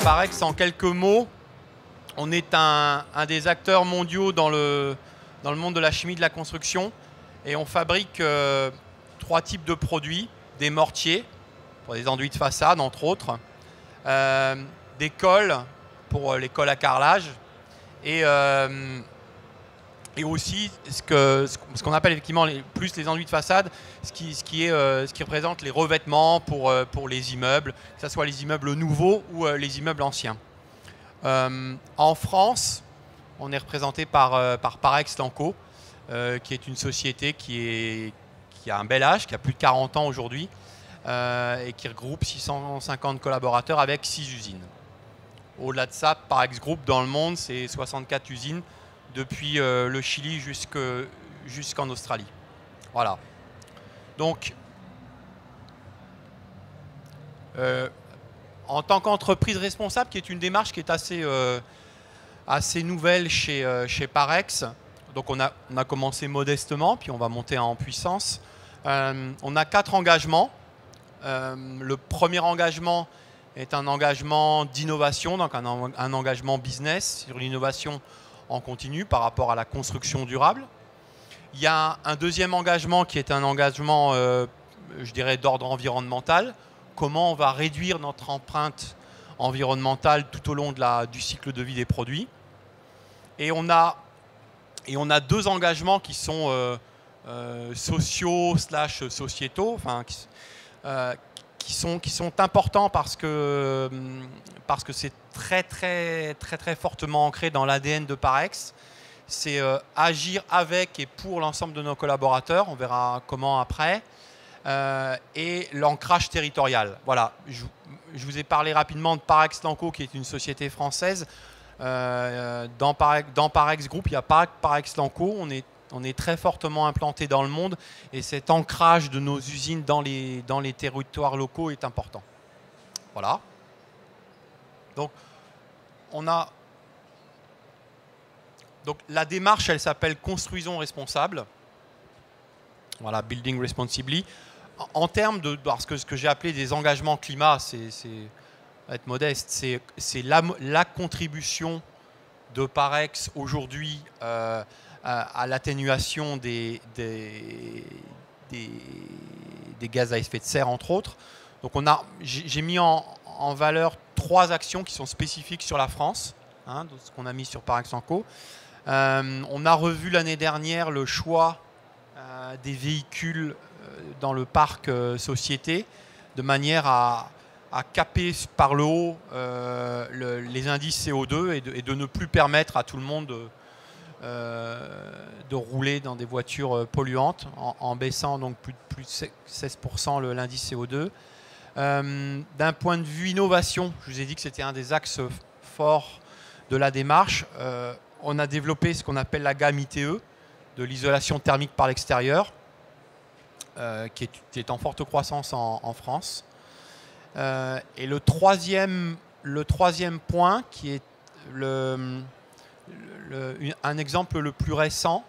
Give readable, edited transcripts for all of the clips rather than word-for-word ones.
Parex, en quelques mots, on est un des acteurs mondiaux dans le monde de la chimie de la construction et on fabrique 3 types de produits, des mortiers pour des enduits de façade entre autres, des cols pour les cols à carrelage et aussi ce qu'on appelle effectivement plus les enduits de façade, ce qui représente les revêtements pour les immeubles, que ce soit les immeubles nouveaux ou les immeubles anciens. En France, on est représenté par Parex Lanco, qui est une société qui a un bel âge, qui a plus de 40 ans aujourd'hui, et qui regroupe 650 collaborateurs avec 6 usines. Au-delà de ça, Parex Group dans le monde, c'est 64 usines, depuis le Chili jusqu'en Australie. Voilà. Donc, en tant qu'entreprise responsable, qui est une démarche qui est assez nouvelle chez Parex, donc on a commencé modestement, puis on va monter en puissance. On a 4 engagements. Le premier engagement est un engagement d'innovation, donc un engagement business sur l'innovation en continu par rapport à la construction durable. Il y a un deuxième engagement qui est un engagement, je dirais, d'ordre environnemental. Comment on va réduire notre empreinte environnementale tout au long du cycle de vie des produits. Et on a 2 engagements qui sont sociaux / sociétaux, enfin, qui sont importants parce que c'est très fortement ancré dans l'ADN de Parex. C'est agir avec et pour l'ensemble de nos collaborateurs, on verra comment après, et l'ancrage territorial. Voilà, je vous ai parlé rapidement de Parex Lanco, qui est une société française. Dans Parex Group, il n'y a pas que Parex Lanco, on est très fortement implanté dans le monde et cet ancrage de nos usines dans les territoires locaux est important. Voilà. Donc, la démarche, elle s'appelle Construisons responsable. Voilà, Building Responsibly. En termes de parce que ce que j'ai appelé des engagements climat, c'est être modeste, c'est la contribution de Parex aujourd'hui à l'atténuation des gaz à effet de serre, entre autres. Donc j'ai mis en valeur 3 actions qui sont spécifiques sur la France, hein, de ce qu'on a mis sur Parex Lanco. On a revu l'année dernière le choix des véhicules dans le parc société, de manière à caper par le haut les indices CO2 et de ne plus permettre à tout le monde de rouler dans des voitures polluantes en baissant donc plus de 16% l'indice CO2. D'un point de vue innovation, je vous ai dit que c'était un des axes forts de la démarche. On a développé ce qu'on appelle la gamme ITE, de l'isolation thermique par l'extérieur, qui est en forte croissance en France. Et le troisième point, qui est un exemple le plus récent,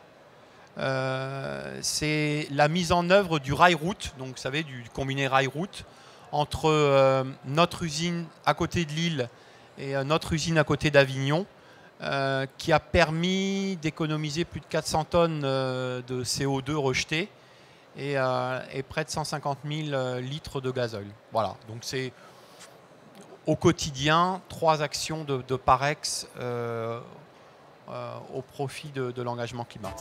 c'est la mise en œuvre du rail-route, donc vous savez, du combiné rail-route, entre notre usine à côté de Lille et notre usine à côté d'Avignon, qui a permis d'économiser plus de 400 tonnes de CO2 rejetés et près de 150 000 litres de gazole. Voilà, donc c'est au quotidien 3 actions de Parex au profit de l'engagement climat.